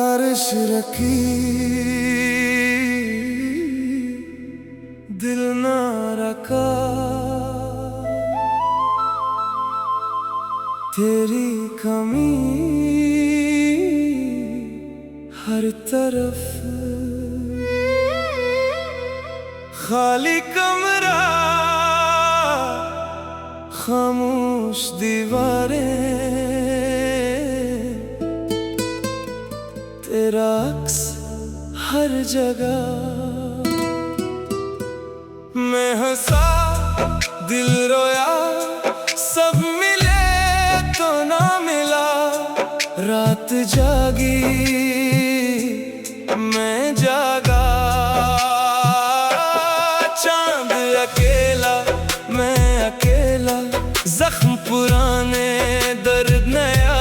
बारिश रखी दिल ना रखा, तेरी कमी हर तरफ, खाली कमरा खामोश दीवारें, तेरा अक्स हर जगह। मैं हंसा दिल रोया, सब मिले तो ना मिला। रात जागी मैं जागा, चांद अकेला मैं अकेला। जख्म पुराने दर्द नया,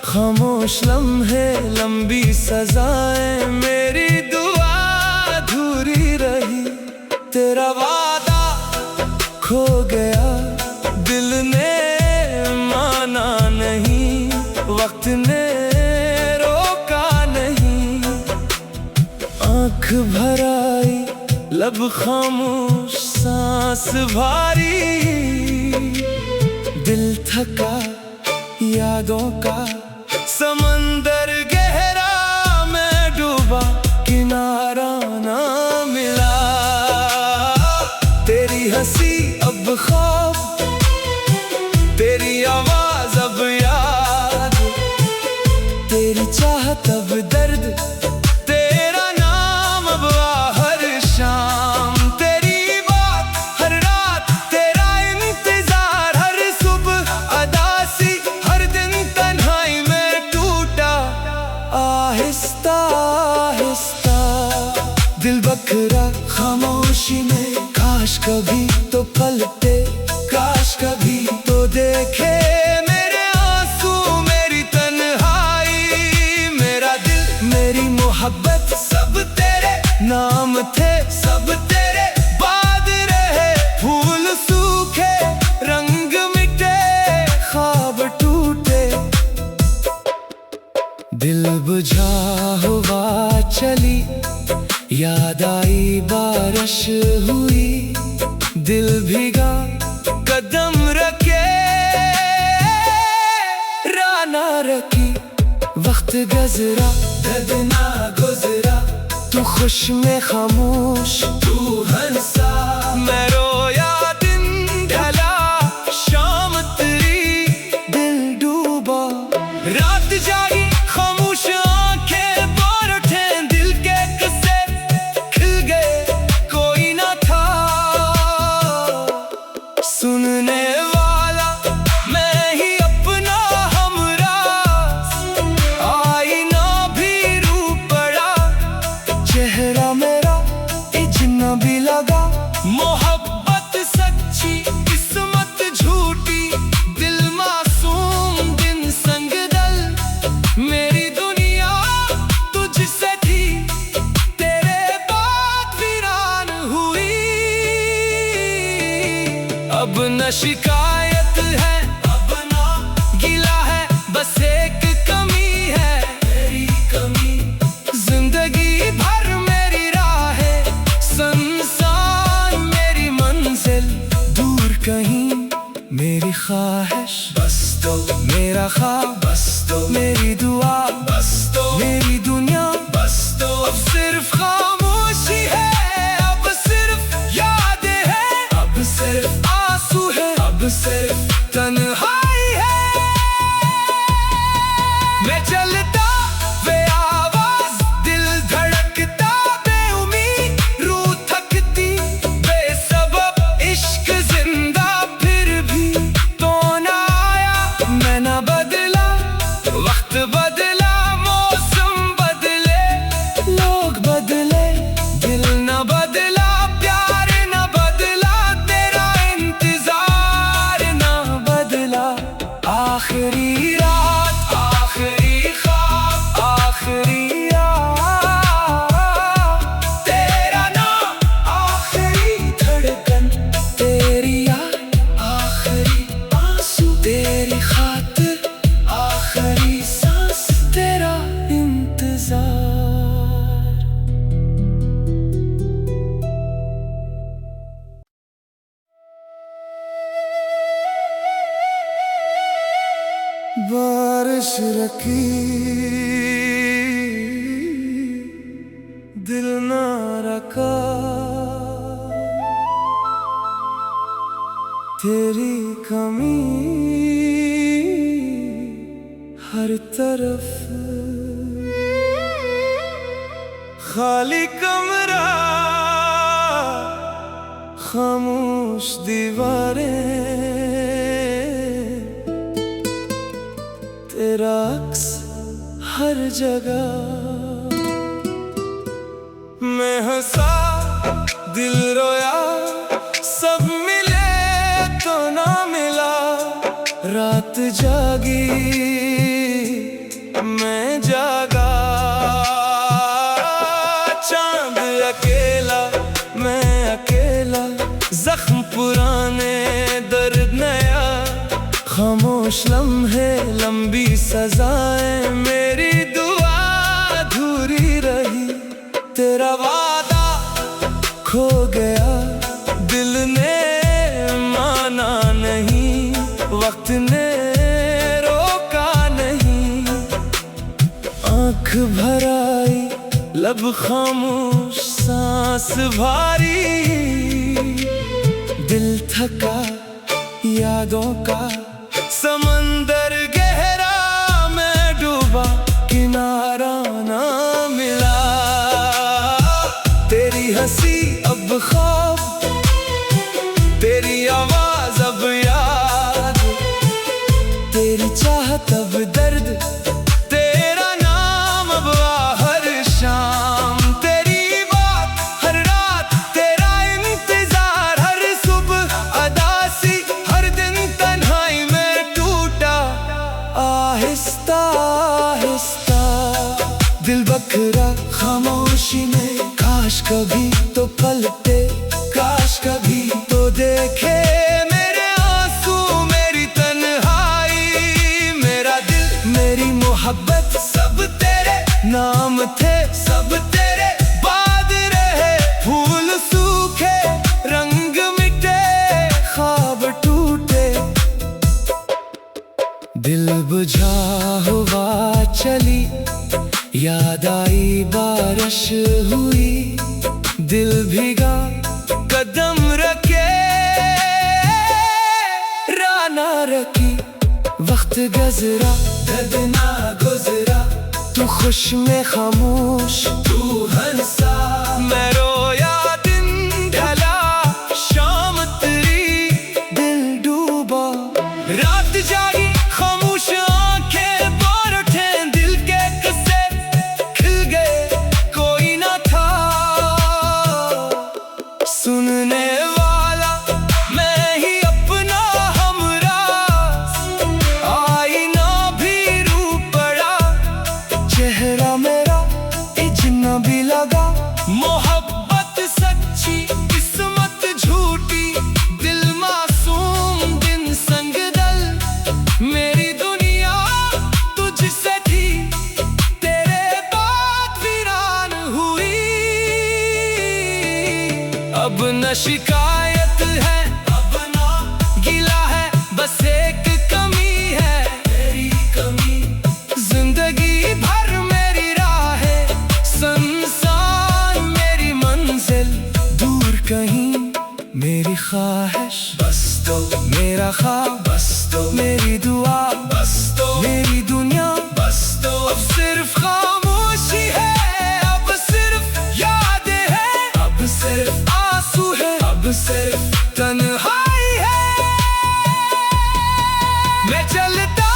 खामोश लम्हे लंबी सजाएं। मेरी दुआ अधूरी रही, तेरा वादा खो गया। दिल ने माना नहीं, वक्त ने रोका नहीं। आँख भर आई लब खामोश, सांस भारी। दिल थका यादों का समंदर गहरा, मैं डूबा किनारा ना मिला। तेरी हंसी अब ख्वाब, तेरी आवाज अब याद, तेरी चाहत अब दर्द, तेरा नाम अब हर शाम। तेरी बात हर रात, तेरा इंतजार हर सुबह अदासी। हर दिन तन्हाई में टूटा आहिस्ता आहिस्ता। दिल बखरा खामोशी में, काश कभी तो पलटे, काश कभी तो देखे मेरे आंसू, मेरी तन्हाई। मेरा दिल मेरी मोहब्बत सब तेरे नाम थे, सब तेरे बाद रहे। फूल सूखे रंग मिटे, ख्वाब टूटे। दिल बुझा हुआ चली, याद आई बारिश हुई। दिल भीगा कदम रखे, राना रखी। वक्त गुजरा दर्द ना गुजरा, तू खुश में खामोश, तू हंसा मैं रोया। दिन ढला शाम तेरी, दिल डूबा रात जागी। खामोश आंखें बार उठे, दिल के किस्से खिल गए, कोई ना था सुनने वाला। मैं ही अपना हमराज, आईना भी रूप पड़ा। चेहरा मेरा इजना भी लगा, मोहब्बत सच्ची किस्मत झूठी। दिल मासूम दिन संग दल, मेरी दुनिया तुझसे थी, तेरे बाद वीरान हुई। अब न शिकायत है, अब ना गिला है, बस एक कमी है, तेरी कमी। जिंदगी भर मेरी राहें संसान, मेरी मंजिल दूर कहीं। मेरी ख्वाहिश बस तो, मेरा ख्वाब बस तो, मेरी दुआ बस तो, मेरी दुनिया बस तो। अब सिर्फ खामोशी है, अब सिर्फ यादें हैं, अब सिर्फ आंसू है, अब सिर्फ तन्हाई है। मैं चलता वे आवाज, दिल धड़कता बेउम्मीद, रूह थकती बेसबब। इश्क जिंदा फिर भी तो ना आया, मैं ना बदला। वक्त बदला, मौसम बदले, लोग बदले, दिल ना बदला। प्यार ना बदला, तेरा इंतजार ना बदला। आखिरी रात, आखिरी ख्वाब, आखिरी रात, तेरा नाम आखिरी धड़कन, तेरी याद आखिरी आंसू, तेरी खातिर आखिरी सांस, तेरा इंतजार। बारिश रखी दिल ना रखा, तेरी कमी हर तरफ, खाली कमरा खामोश दीवारें, तेरा अक्स हर जगह। मैं हंसा दिल रोया, सब मिले तो ना मिला, रात जागी मैं जागा, चांद अकेला मैं अकेला, जख्म पुराने दर्द नया, खामोश लम्हे लंबी सजाएं, मेरी दुआ अधूरी रही, तेरा वादा खो गया, दिल ने माना नहीं, वक्त ने रोका नहीं, आँख भर आई लब खामोश सांस भारी, दिल थका यादों का समंदर गहरा, मैं डूबा किनारा ना मिला, तेरी हंसी अब ख्वाब, तेरी आवाज अब याद, तेरी चाहत अब दर्द, तेरा नाम अब हर शाम, तेरी बात हर रात, तेरा इंतजार हर सुबह, अदासी हर दिन, तन्हाई में टूटा आहिस्ता आहिस्ता, दिल बकरा खामोशी में, काश कभी तो पलटे, काश कभी तो देखे मेरे आंसू, मेरी तन्हाई, मेरा दिल मेरी मोहब्बत, सब तेरे नाम थे, सब तेरे बाद रहे, फूल सूखे रंग मिटे, ख्वाब टूटे, दिल बुझा हुआ चली, याद आई बारिश हुई, दिल भीगा कदम रखे, राना रखी, वक्त गुजरा दर्द ना गुजरा, तू खुश में खामोश तू हंसा, मैं रोया दिन ढला, शाम तेरी दिल डूबा, रात जागी खामोश आंखें बोर उठे, दिल के किस्से खिल गए कोई ना था, सुनने वाला मैं ही अपना हमराज, आईना भी रूप पड़ा, चेहरा मेरा इजना भी लगा, मोहब्बत सच्ची किस्मत झूठी, दिल मासूम दिन संग दल, मेरी दुनिया तुझसे थी, तेरे बाद वीरान हुई, अब न शिकायत है अब ना गिला है, बस एक कमी है तेरी कमी, जिंदगी भर मेरी राह है, संसार मेरी मंजिल, दूर कहीं मेरी ख्वाहिश, बस तो मेरा ख्वाब, बस तो मेरी दुआ, बस तो मेरी दुनिया, बस तो अब सिर्फ खामोशी है, अब सिर्फ यादें हैं, अब सिर्फ आंसू है, अब सिर्फ तन्हाई है, मैं चलता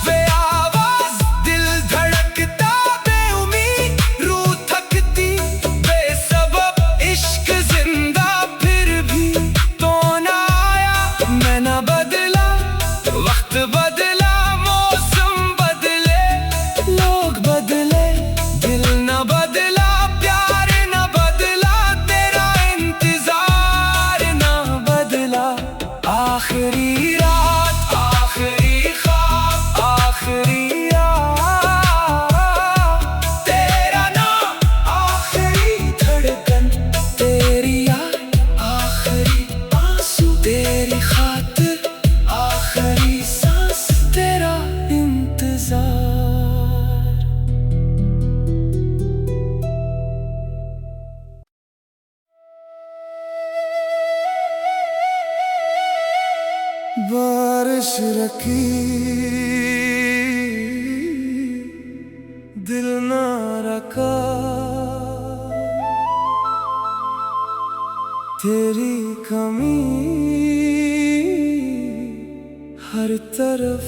वे आवाज, दिल धड़कता बेउम्मीद, रूह थकती बेसबब, इश्क जिंदा फिर भी तो ना आया, मैं ना बदला, वक्त बदला, मौसम बदले, लोग बदले, दिल ना बदला, प्यार ना बदला, तेरा इंतजार ना बदला, आखिरी रात आखिरी ख्वाब आखिरी याद, तेरा नाम आखिरी धड़कन, तेरी याद आखिरी आंसू, तेरी खातिर आखिरी सांस, बारिश रखी दिल ना रखा, तेरी कमी हर तरफ,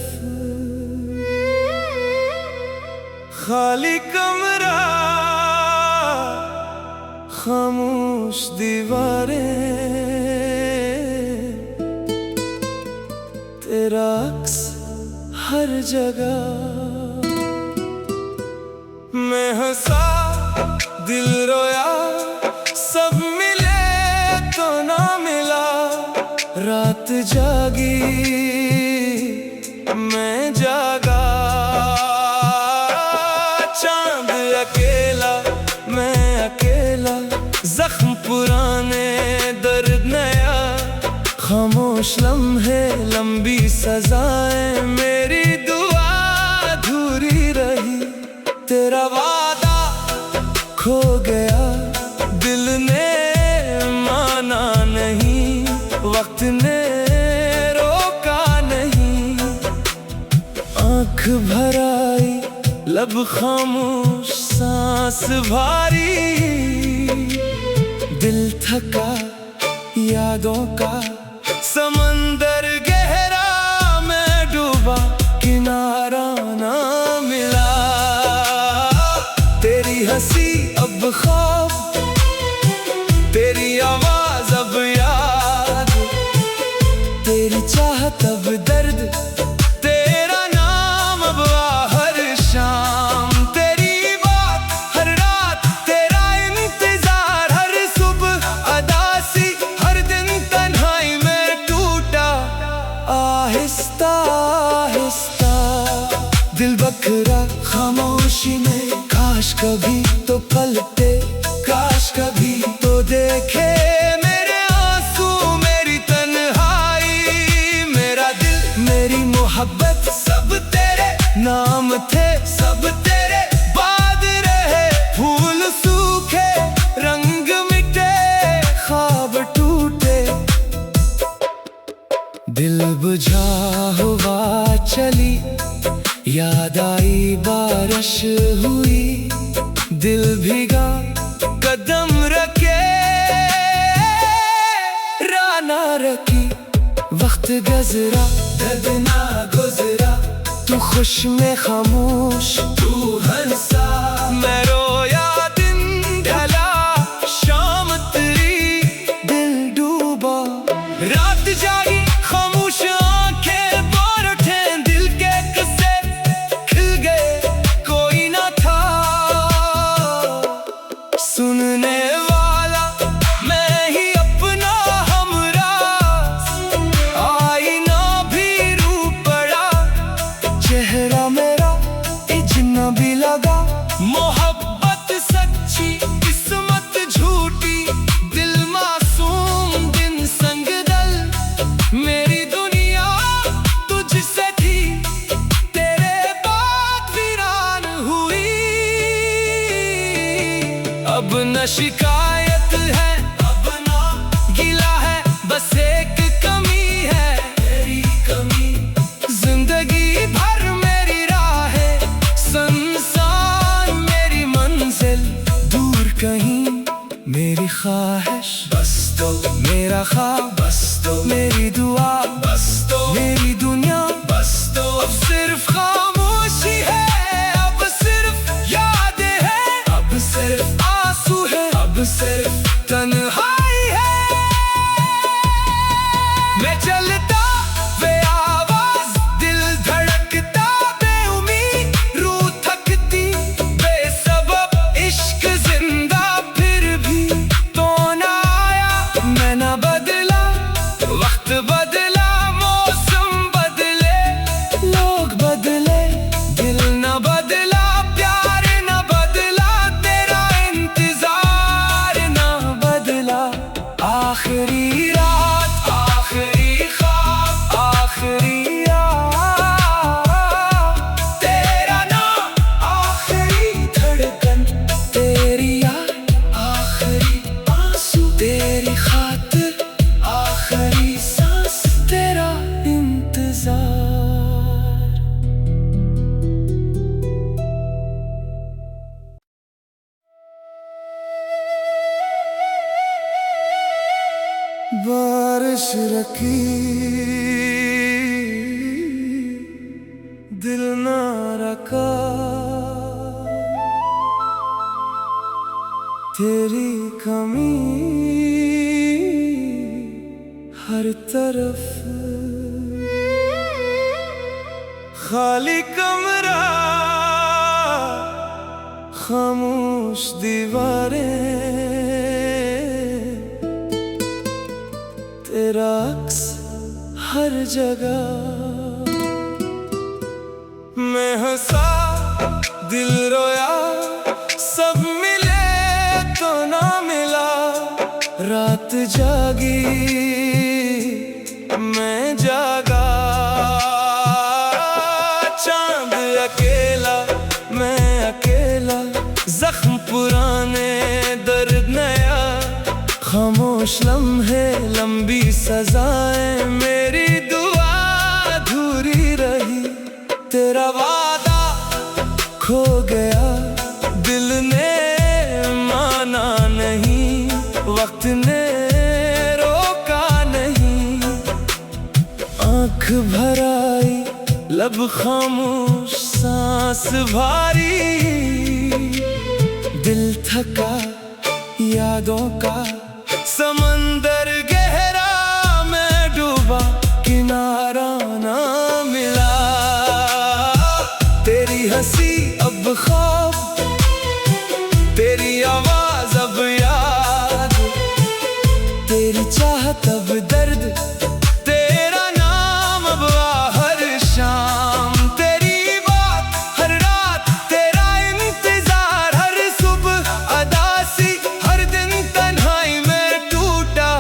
खाली कमरा खामोश दीवारें, तेरा अक्स हर जगह। मैं हंसा दिल रोया, सब मिले तो ना मिला, रात जागी मैं जागा, चांद अकेला मैं अकेला, जख्म पुराने दर्द नया, खामोश लम्हे लंबी सजाएं, मेरी दुआ अधूरी रही, तेरा वादा खो गया, दिल ने माना नहीं, वक्त ने रोका नहीं, आँख भर आई लब खामोश सांस भारी, दिल थका यादों का समंदर गहरा, मैं डूबा किनारा ना मिला, तेरी हंसी अब ख्वाब, तेरी आवाज अब याद, तेरी चाहत अब दर्द, तेरा नाम अब हर शाम, तेरी बात हर रात, तेरा इंतजार हर सुबह, अदासी हर दिन तन्हाई में टूटा, आहिस्ता आहिस्ता दिल बखरा खामोशी में, काश कभी तो पलटे, काश कभी तो देखे मेरे आंसू, मेरी तन्हाई, मेरा दिल मेरी मोहब्बत, सब तेरे नाम थे, सब तेरे बाद रहे, फूल सूखे रंग मिटे, ख्वाब टूटे, दिल बुझा हुआ चली, याद आई बारिश हुई, दिल भीगा कदम रखे राना रखी, वक्त गजरा दर्द ना गुजरा, तू खुश में खामोश तू हंसा, मैं रोया दिन ढला, शाम तेरी दिल डूबा, रात जागी खामोश आंखें बार उठे, दिल के किस्से खिल गए कोई ना था, सुनने वाला मैं ही अपना हमराज, आईना भी रूप पड़ा, चेहरा मेरा इजना भी लगा, मोहब्बत सच्ची किस्मत झूठी, दिल मासूम दिन संग दल, मेरी दुनिया तुझसे थी, तेरे बाद वीरान हुई, अब न शिकायत है अब ना गिला है, बस एक कमी है तेरी कमी, जिंदगी भर मेरी राहें संसार, मेरी मंजिल दूर कहीं, मेरी ख्वाहिश बस तो मेरा ख्वाब, बस तो मेरी दुआ, बस तो मेरी दुनिया, बस तो अब सिर्फ खामोशी है, अब सिर्फ यादें हैं, अब सिर्फ आंसू है, अब का, तेरी कमी हर तरफ, खाली कमरा, खामोश दीवारें, तेरा अक्स हर जगह। मैं हंसा दिल रोया, सब मिले तो ना मिला, रात जागी मैं जागा, चांद अकेला मैं अकेला, जख्म पुराने दर्द नया, खामोश लम्हे लंबी सजाएं, मेरी दुआ अधूरी रही, तेरा वादा खो गया, दिल ने माना नहीं, वक्त ने रोका नहीं, आँख भर आई लब खामोश सांस भारी, दिल थका यादों का समंदर गहरा, मैं डूबा किनारा ना मिला, तेरी हंसी अब ख्वाब, तेरी आवाज अब याद, तेरी चाहत अब दर्द, तेरा नाम अब हर शाम, तेरी बात हर रात, तेरा इंतजार हर सुबह अदासी, हर दिन तन्हाई में टूटा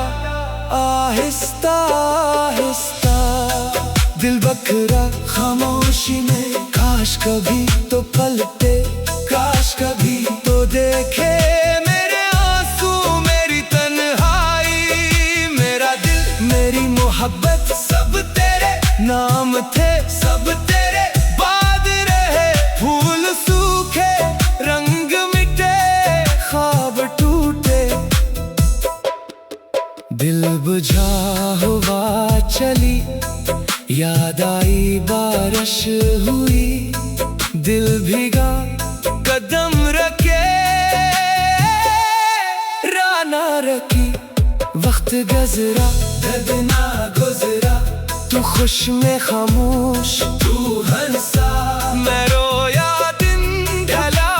आहिस्ता आहिस्ता, दिल बखरा खामोशी में, काश कभी तो पलटे, काश कभी तो देखे मेरे आंसू, मेरी तन्हाई, मेरा दिल मेरी मोहब्बत, सब तेरे नाम थे, सब तेरे बाद रहे, फूल सूखे रंग मिटे, ख्वाब टूटे, दिल बुझा हुआ चली, याद आई बारिश हुई, दिल भीगा कदम रखे राना रखी, वक्त गजरा दर्द ना गुजरा, तू खुश में खामोश तू हंसा, मैं रोया दिन ढला,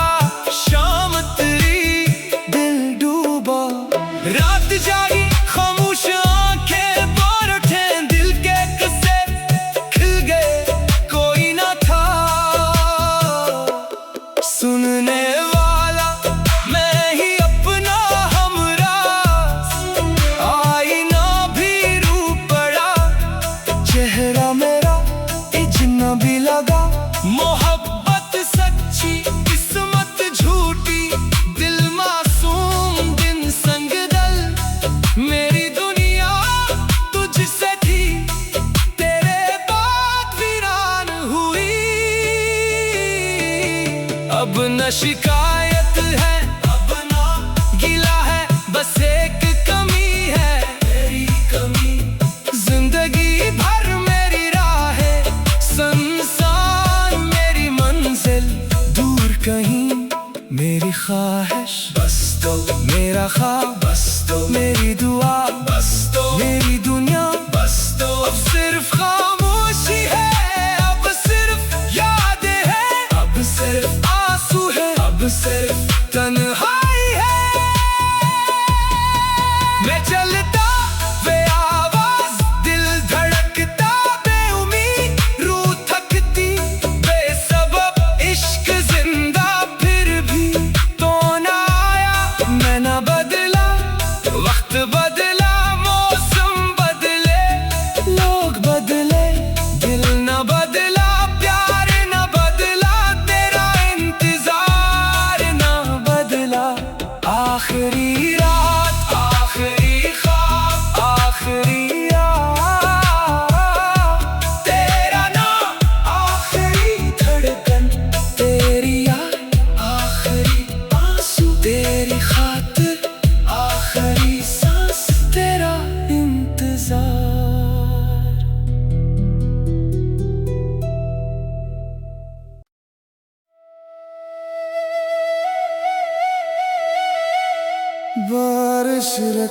शाम तेरी दिल डूबा, रात जागी खामोश आंखें बार उठे, दिल के किस्से खिल गए कोई ना था, सुनने वाला मैं ही अपना हमराज, आईना भी रू पड़ा, चेहरा मेरा इजना भी लगा, मोहब्बत सच्ची किस्मत झूठी, दिल मासूम दिन संग दल, मेरी दुनिया तुझसे थी, तेरे बाद वीरान हुई, अब न शिकायत है, अब ना गिला है, बस एक कमी है, तेरी कमी, जिंदगी भर मेरी राहें, संसार मेरी मंजिल, दूर कहीं मेरी ख्वाहिश, बस तो मेरा ख्वाब, बस तो मेरी दुआ, बस तो मेरी दुनिया, बस तो अब सिर्फ खामोशी है, अब सिर्फ यादें हैं, अब सिर्फ आंसू है, अब सिर्फ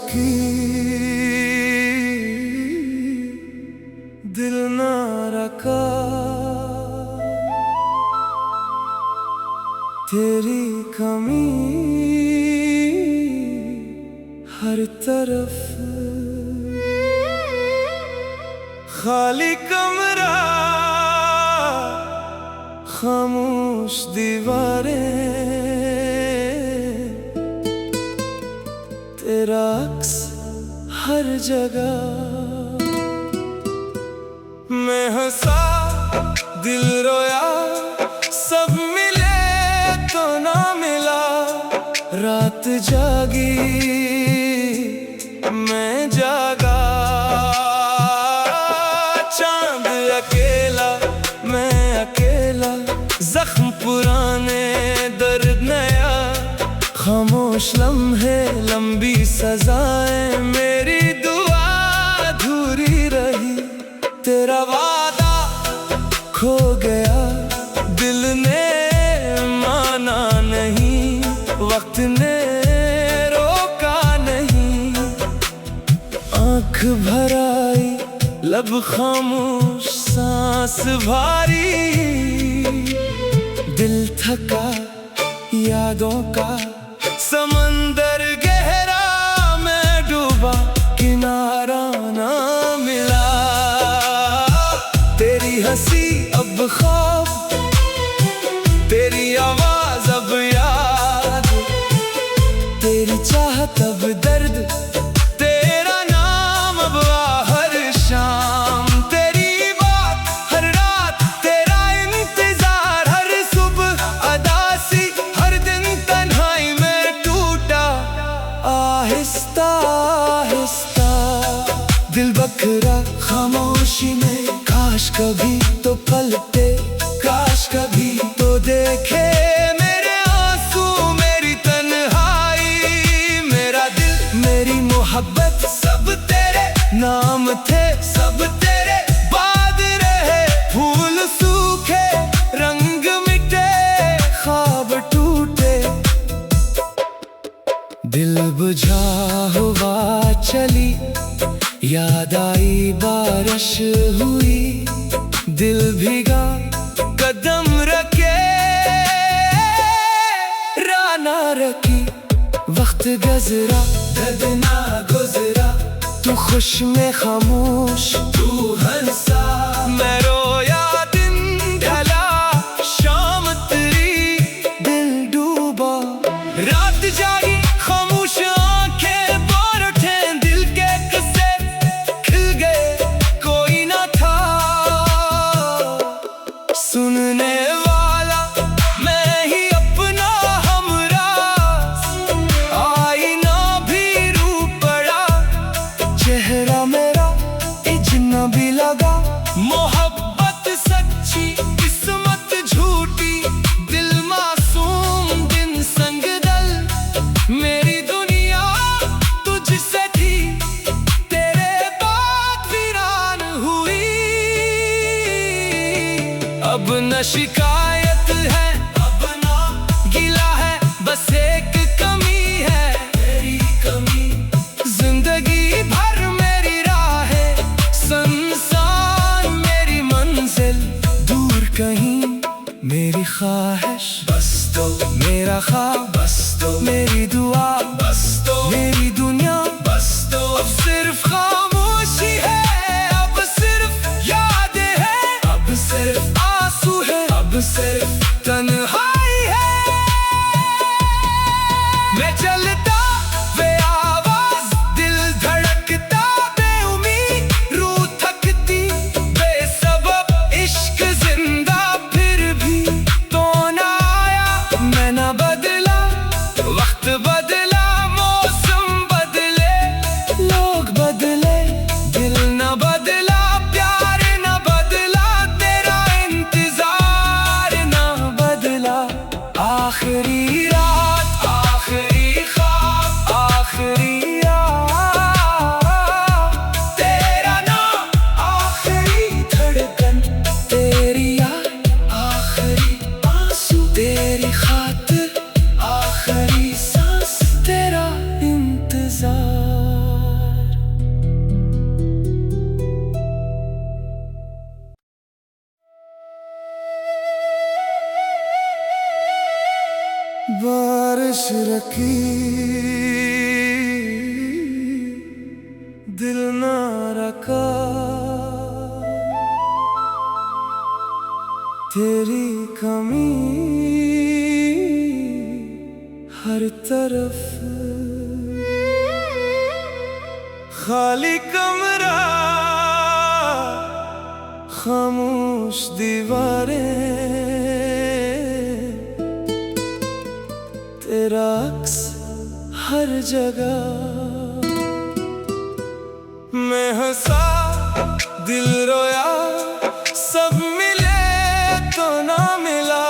की दिल ना रखा, तेरी कमी हर तरफ, खाली कमरा खामोश दीवारें, तेरा अक्स हर जगह। मैं हंसा दिल रोया, सब मिले तो ना मिला। रात जागी मैं जागा, चांद अकेला मैं अकेला। जख्म पुराने दर्द नया, खामोश लम्हे लंबी सजाएं। मेरी दुआ अधूरी रही, तेरा वादा खो गया। दिल ने माना नहीं, वक्त ने रोका नहीं। आँख भर आई लब खामोश, सांस भारी। दिल थका यादों का समंदर गहरा, मैं डूबा किनारा ना मिला। तेरी हंसी अब ख्वाब, तेरी आवाज अब याद, तेरी चाहत अब दर्द, तेरा नाम अब हर शाम। तेरी बात हर रात, तेरा इंतजार हर सुबह अदासी। हर दिन तन्हाई में टूटा आहिस्ता आहिस्ता। दिल बकरा खामोशी में, काश कभी तो पलटे, काश कभी तो देखे मेरे आंसू, मेरी तन्हाई। मेरा दिल मेरी मोहब्बत सब तेरे नाम थे, सब तेरे बाद रहे। फूल सूखे रंग मिटे, ख्वाब टूटे। दिल बुझा हुआ चली, याद आई बारिश हुई। दिल भीगा कदम रखे, राना रखी। वक्त गुजरा दर्द ना गुजरा, तू खुश में खामोश तू हंसा। मैं रोया दिन ढला, शाम तेरी दिल डूबा। रात जागी खामोश आंखें बोर उठे, दिल के किस्से खिल गए कोई ना था सुनने वाला। मैं ही अपना हमराज, आईना भी रूप पड़ा। चेहरा मेरा अजनबी लगा, मोहब्बत सच्ची किस्मत झूठी। दिल मासूम दिन संग दल, मेरी दुनिया तुझसे थी, तेरे बाद वीरान हुई। अब न शिकायत है, अब ना गिला है, बस एक कमी है, तेरी कमी। जिंदगी भर मेरी राहें संसार, मेरी मंजिल दूर कहीं। मेरी ख्वाहिश बस तो, मेरा ख्वाब बस तो, मेरी दुआ बस तो, मेरी दुनिया बस तो। अब सिर्फ खामोशी है, अब सिर्फ यादें हैं, अब सिर्फ आंसू है, अब सिर्फ तन्हाई है। मैं चलता बेआवाज, दिल धड़कता बेउम्मीद, रूह थकती बेसबब। इश्क जिंदा फिर भी तो ना आया, मैं ना बदला। वक्त बदला, मौसम बदले, लोग बदले, दिल ना बदला, प्यार ना बदला, तेरा इंतजार ना बारिश रखी दिल ना रखा, तेरी कमी हर तरफ, खाली कमरा खामोश दीवारें, तेरा अक्स हर जगह। मैं हंसा दिल रोया, सब मिले तो ना मिला,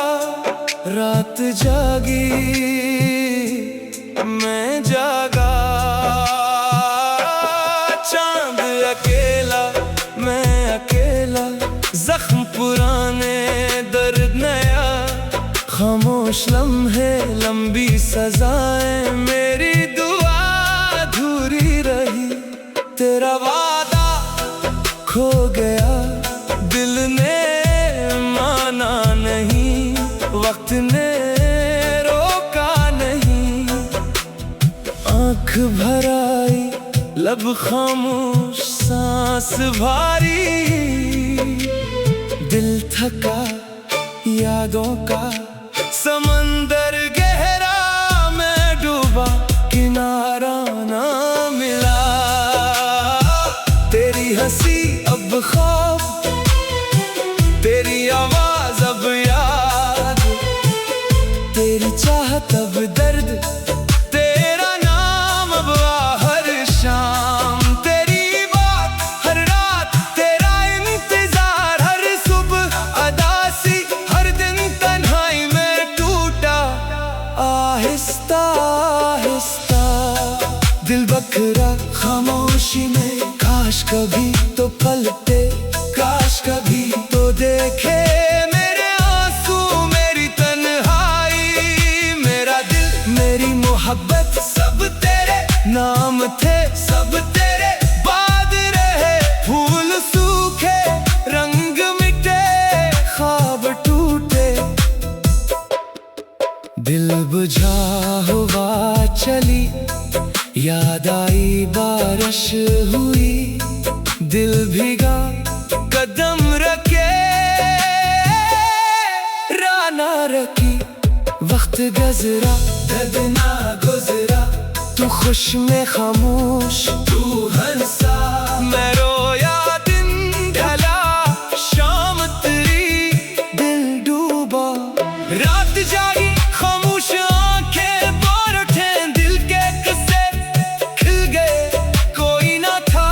रात जागी मैं जागा, चांद अकेला मैं अकेला, जख्म पुराने दर्द नया, खामोश लम्हे लंबी सजाएं, मेरी दुआ अधूरी रही, तेरा वादा खो गया, दिल ने माना नहीं, वक्त ने रोका नहीं, आँख भर आई लब खामोश सांस भारी, दिल थका यादों का समंदर गहरा, मैं डूबा किनारा ना मिला, तेरी हंसी अब ख्वाब, तेरी आवाज अब याद, तेरी चाहत अब दर्द, तेरा नाम अब हर शाम, तेरी बात हर रात, तेरा इंतजार हर सुबह अदासी, हर दिन तन्हाई में टूटा, आहिस्ता आहिस्ता दिल बकरा खामोशी में, काश कभी तो पलटे, काश कभी तो देखे मेरे आंसू, मेरी तन्हाई, मेरा दिल मेरी मोहब्बत, सब तेरे नाम थे, सब तेरे बाद रहे, फूल सूखे रंग मिटे, ख्वाब टूटे, दिल बुझा हुआ चली, याद आई बारिश हुई, दिल भीगा कदम रखे राना रखी, वक्त गजरा दर्द ना गुजरा, तू खुश में खामोश तू हंसा, मैं रोया दिन ढला, शाम तेरी दिल डूबा, रात जागी खामोश आंखें बार उठे, दिल के किस्से खिल गए कोई ना था,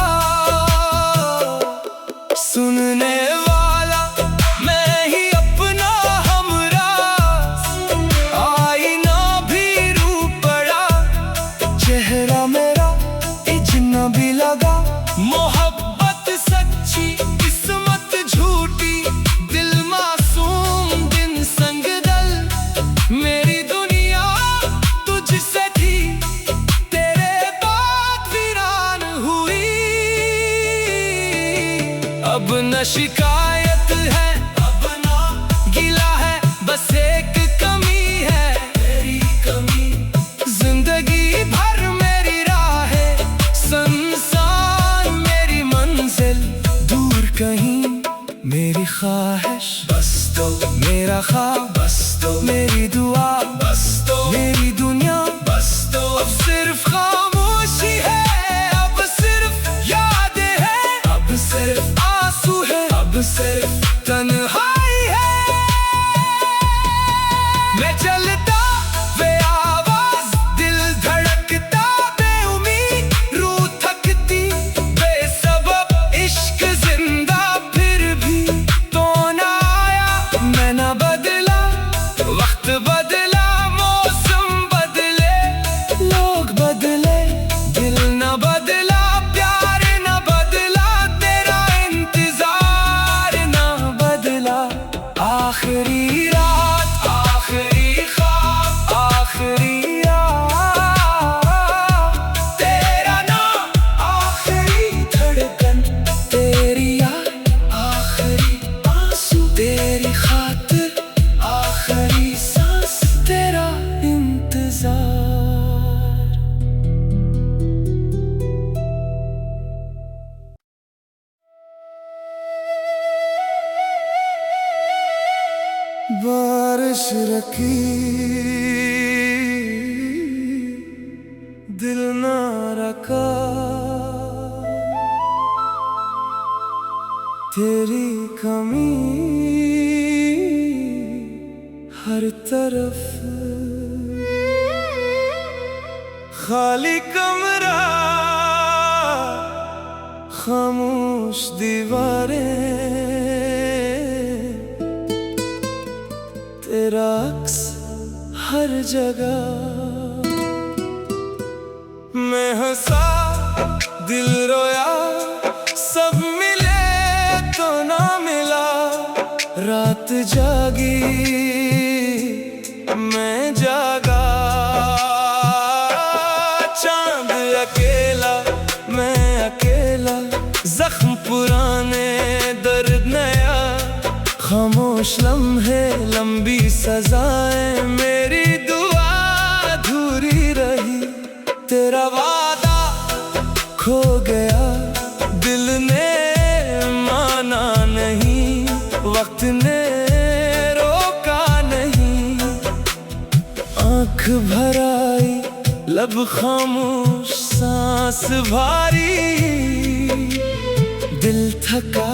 सुनने वाला मैं ही अपना हमराज, आईना भी रू पड़ा, चेहरा मेरा इजना भी लगा, मोहब्बत सच्ची किस्मत झूठी, दिल मासूम दिन संग दल, मेरी दुनिया तुझसे थी, तेरे बाद वीरान हुई, अब न शिकायत है अब ना गिला है, बस एक कमी है तेरी कमी, जिंदगी भर मेरी राहें सुनसान, मेरी मंजिल दूर कहीं, मेरी ख्वाहिश बस तो मेरा ख्वाब, बस तो मेरी दुआ, बस तो मेरी दुनिया, बस तो अब सिर्फ खामोशी है, अब सिर्फ यादें हैं, अब सिर्फ आंसू है, अब सिर्फ तन्हाई है, मैं चलता वे आवाज, दिल धड़कता बेउम्मीद, रूह थकती बेसबब, इश्क जिंदा फिर भी तो ना आया, मैं ना बदला, वक्त बदला, मौसम बदले, लोग बदले, दिल ना बदला, प्यार ना बदला, तेरा इंतजार ना बदला, आखिरी रात आखिरी ख्वाब आखिरी याद, तेरा नाम आखिरी धड़कन, तेरी याद आखिरी आंसू, तेरी खातिर आखिरी सांस, तेरा इंतजार। बारिश रखी दिल ना रखा, तेरी कमी हर तरफ, खाली कमरा खामोश दीवारें, तेरा अक्स हर जगह। मैं हंसा दिल रोया, सब मिले तो ना मिला, रात जागी मैं जागा, चांद अकेला मैं अकेला, जख्म पुराने दर्द नया, खामोश लम्हे लंबी सजाएं, मेरी दुआ अधूरी रही, तेरा वादा खो गया, दिल ने माना नहीं, वक्त ने रोका नहीं, आँख भर आई लब खामोश सांस भारी, दिल थका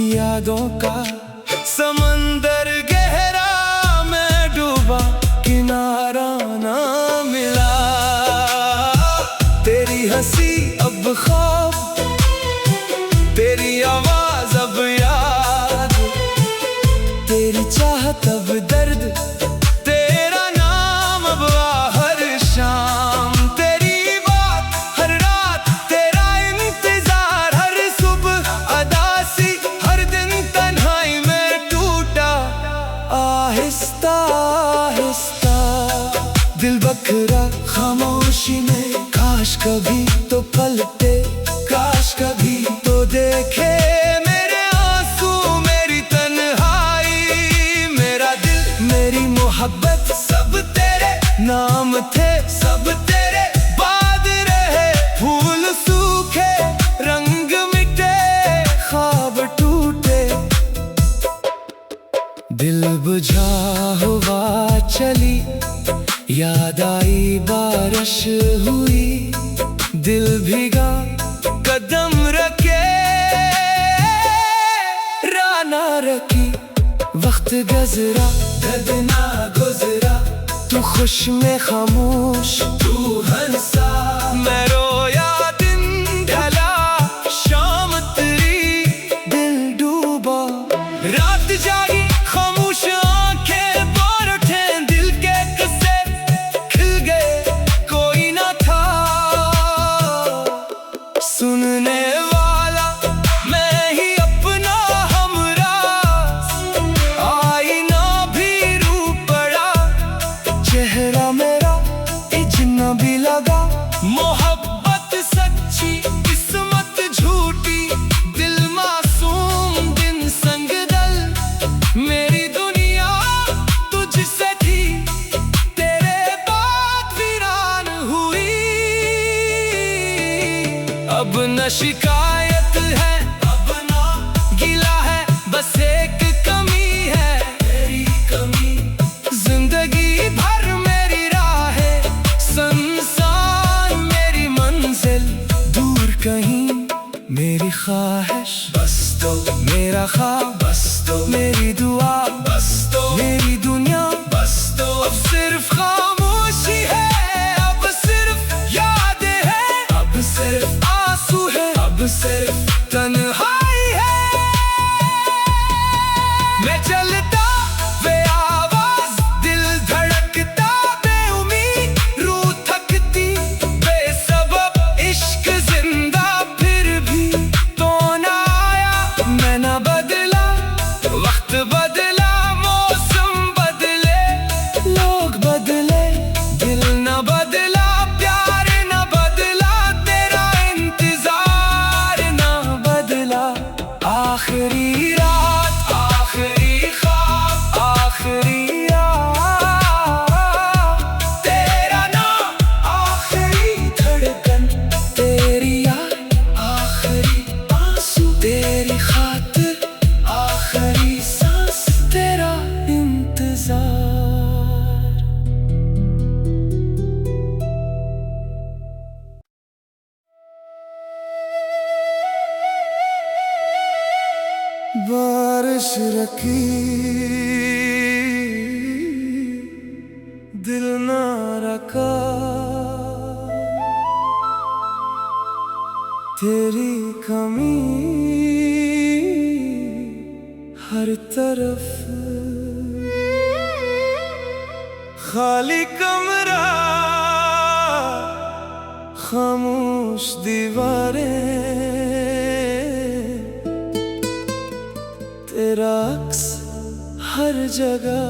यादों का समंदर गहरा, मैं डूबा किनारा ना मिला, तेरी हंसी अब ख्वाब, तेरी आवाज अब याद, तेरी चाहत अब दर्द, तेरा नाम अब हर शाम, तेरी बात हर रात, तेरा इंतजार हर सुबह अदासी, हर दिन तन्हाई में टूटा आहिस्ता आहिस्ता, दिल बखरा खामोशी में, काश कभी तो पलटे, काश कभी तो देखे मेरे आंसू, मेरी तन्हाई, मेरा दिल मेरी मोहब्बत, सब तेरे नाम थे, सब तेरे बाद रहे, फूल सूखे रंग मिटे, ख्वाब टूटे, दिल बुझा हुआ चली, याद आई बारिश हुई, दिल भीगा कदम रखे राना रखी, वक्त गजरा दर्द ना गुजरा, तू खुश में खामोश तू हंसा, मैं रोया दिन ढला शाम तेरी, दिल डूबा रात जागी, खामोश आंखें बार उठे, दिल के किस्से खिल गए कोई ना था सुनने वाला, मैं ही अपना हमराज, आईना भी रू पड़ा, चेहरा मेरा इजना भी लगा, मोहब्बत सच्ची किस्मत झूठी, दिल मासूम दिन संग दल, मेरी दुनिया तुझसे थी, तेरे बाद वीरान हुई, अब न शिकायत है अब ना गिला है, बस एक कमी है तेरी कमी, जिंदगी भर मेरी राहें संसार, मेरी मंजिल दूर कहीं, मेरी ख्वाहिश बस तो, मेरा ख्वाब बस तो, मेरी दुआ बस तो, मेरी दुनिया बस तो, अब सिर्फ खामोशी है, अब सिर्फ यादें हैं, अब सिर्फ आंसू है, अब सिर्फ तन्हाई है, मैं चलता बेआवाज, दिल धड़कता बेउम्मीद, रूह थकती बेसबब, इश्क जिंदा फिर भी तो ना आया, मैं ना बदला, वक्त बदला, मौसम बदले, लोग बदले, दिल ना बदला, प्यार ना बदला, तेरा इंतजार ना बदला, आखिरी रात आखिरी ख्वाब आखिरी रात, तेरा नाम आखिरी धड़कन, तेरी याद आखिरी आंसू, तेरी खातिर आखिरी सांस। रखी दिल ना रखा तेरी कमी हर तरफ खाली कमरा खामोश दीवारें तेरा अक्स हर जगह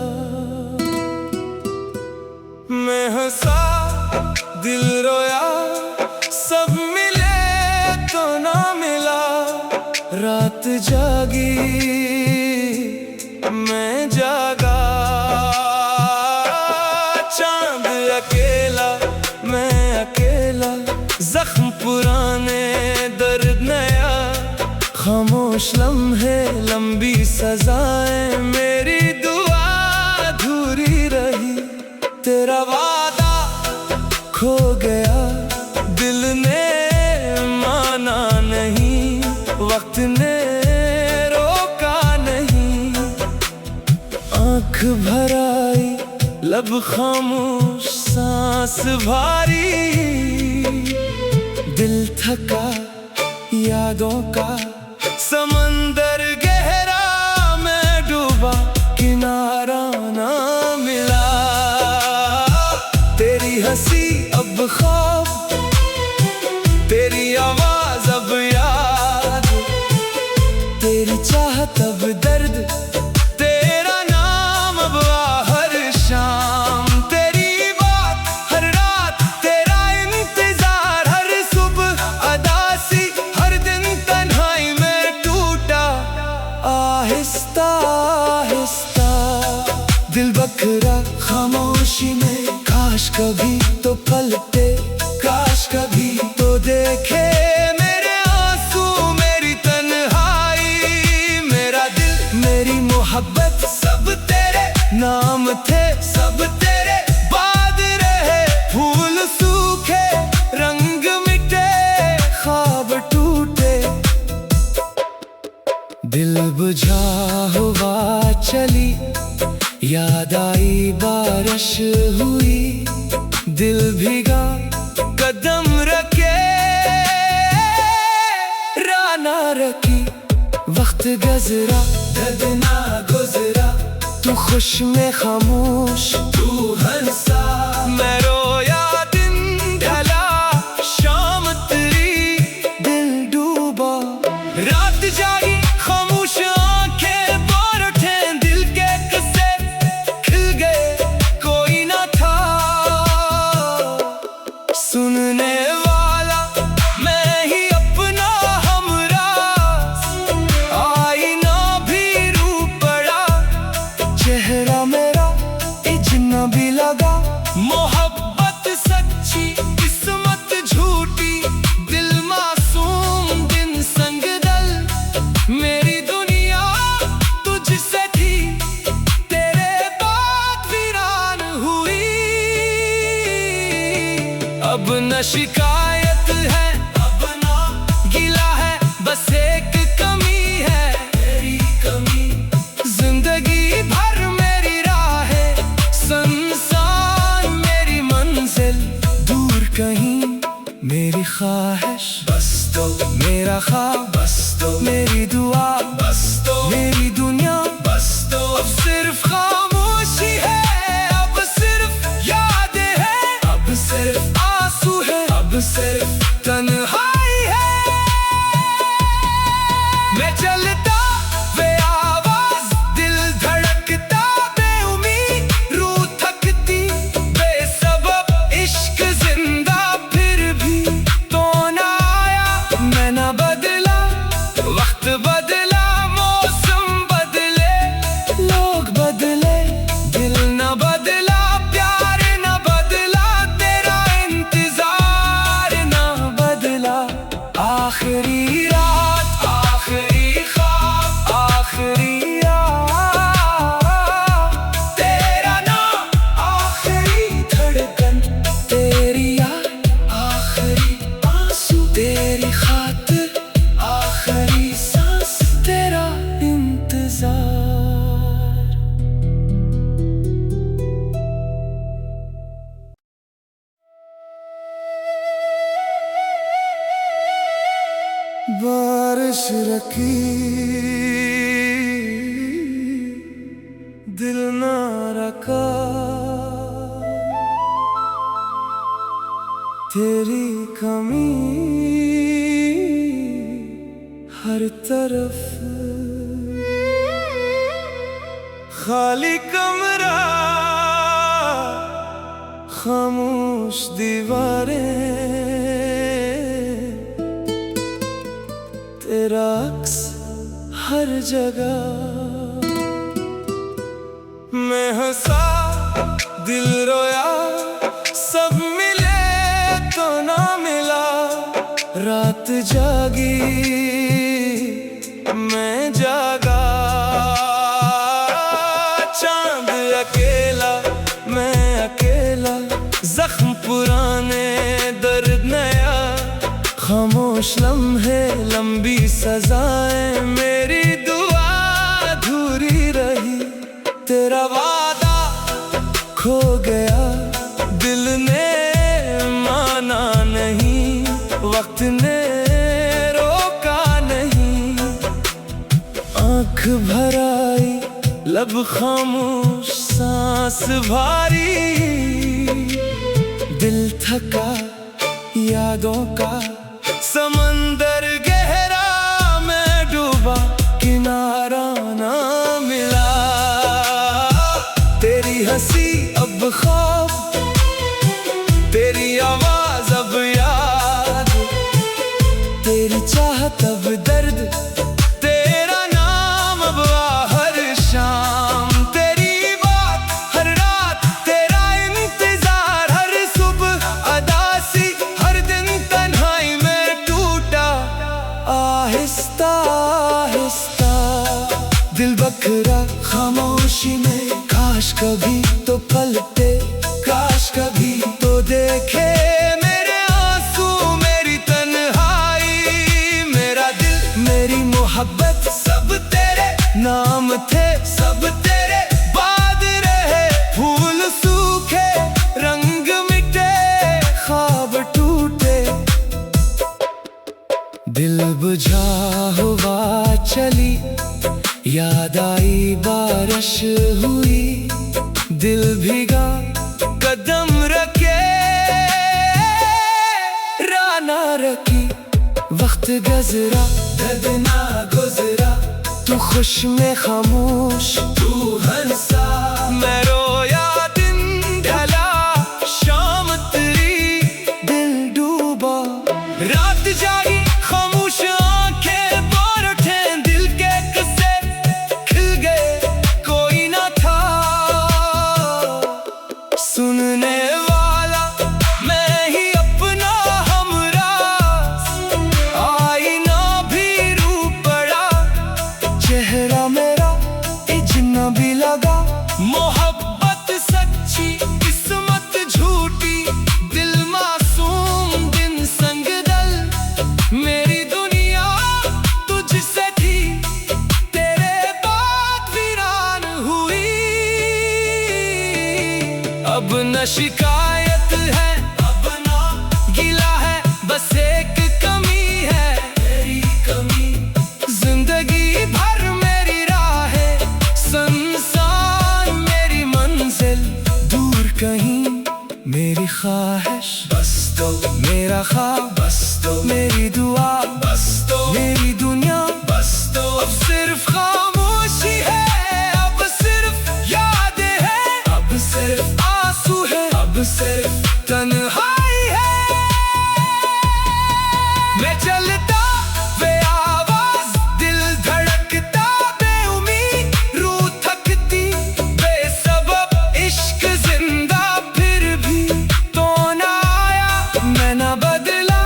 मैं हंसा दिल रोया सब मिले तो ना मिला रात जागी मैं जागा चांद अकेला मैं अकेला जख्म पुराने दर्द नया खामोश लम्हे लंबी सजाएं मेरी दुआ अधूरी रही तेरा वादा खो गया दिल ने माना नहीं वक्त ने रोका नहीं आँख भर आई लब खामोश सांस भारी दिल थका यादों का समंदर गहरा मैं डूबा किनारा ना मिला तेरी हंसी अब ख्वाब तेरी आवाज अब याद तेरी चाहत अब दर्द तेरा नाम अब हर शाम तेरी बात हर रात तेरा इंतजार हर सुबह अदासी हर दिन तन्हाई में टूटा आहिस्ता आहिस्ता दिल बकरा खामोशी में काश कभी तो पलटे काश कभी तो देखे मेरे आंसू मेरी तन्हाई मेरा दिल मेरी मोहब्बत सब तेरे नाम थे सब तेरे बाद रहे फूल सूखे रंग मिटे ख्वाब टूटे दिल बुझा हुआ चली याद आई बारिश हुई दिल भीगा कदम रखे राना रखी वक्त गजरा दर्द ना गुजरा तू खुश में खामोश तू हंसा मैं रोया दिन ढला शाम तेरी दिल डूबा रात जागी खामोश आंखें बार उठे दिल के किस्से खिल गए कोई ना था सुनने वाला मैं ही अपना हमराज आईना भी रूप पड़ा चेहरा मेरा इजना भी लगा मोहब्बत सच्ची किस्मत झूठी दिल मासूम दिन संग दल मेरी दुनिया तुझसे थी तेरे बाद वीरान हुई अब न शिकायत है अब ना गिला है बस एक कमी है तेरी कमी जिंदगी भर मेरी राह संसार मेरी मंजिल दूर कहीं मेरी ख्वाहिश बस तो मेरा ख्वाब बस तो मेरी दुआ बस तो मेरी दुनिया बस तो अब सिर्फ खामोशी है अब सिर्फ यादें है अब सिर्फ आंसू है अब सिर्फ दिल ना रखा तेरी कमी हर तरफ खाली कमरा खामोश दीवारें तेरा अक्स हर जगह मैं हंसा दिल रोया सब मिले तो ना मिला रात जागी मैं जागा चांद अकेला मैं अकेला जख्म पुराने दर्द नया खामोश लम्हे लंबी सजाएं मेरी दुआ अधूरी रही तेरा वादा खो गया दिल ने माना नहीं वक्त ने रोका नहीं आँख भर आई लब खामोश सांस भारी दिल थका यादों का समंदर गहरा मैं डूबा किनारा ना मिला तेरी हंसी अब ख्वाब तेरी आवाज अब याद तेरी चाहत अब दर्द तेरा नाम अब हर शाम तेरी बात हर रात तेरा इंतजार हर सुबह अदासी हर दिन तन्हाई में टूटा आहिस्ता आहिस्ता दिल बकरा खामोशी में काश कभी तो पलटे काश कभी तो देखे मेरे आंसू मेरी तन्हाई मेरा दिल मेरी मोहब्बत सब तेरे नाम थे सब तेरे बाद रहे फूल सूखे रंग मिटे ख्वाब टूटे दिल बुझा हुआ चली याद आई बारिश हुई दिल भीगा कदम रखे राना रखी वक्त गजरा दर्द ना गुजरा तू खुश में खामोश तू हंसा मैं रोया दिन ढला शाम तेरी दिल डूबा रात जागी खामोश आंखें बार उठे दिल के किस्से खिल गए कोई ना था सुनने वाला मैं ही अपना हमराज आईना भी रूप पड़ा चेहरा मेरा इजना भी लगा मोहब्बत सच्ची किस्मत झूठी दिल मासूम दिन संग दल मेरी दुनिया तुझसे थी तेरे बाद वीरान हुई अब न शिकायत है अब ना गिला है बस एक कमी है तेरी कमी जिंदगी भर मेरी राहें संसार मेरी मंजिल दूर कहीं मेरी ख्वाहिश बस तो मेरा ख्वाब बस तो मेरी दुआ बस तो मेरी दुनिया बस तो अब सिर्फ खामोशी है अब सिर्फ यादें हैं अब सिर्फ आंसू है अब सिर्फ तन्हाई है मैं चलता बेआवाज दिल धड़कता बेउम्मीद रूह थकती बेसबब इश्क जिंदा फिर भी तो ना आया मैं ना बदला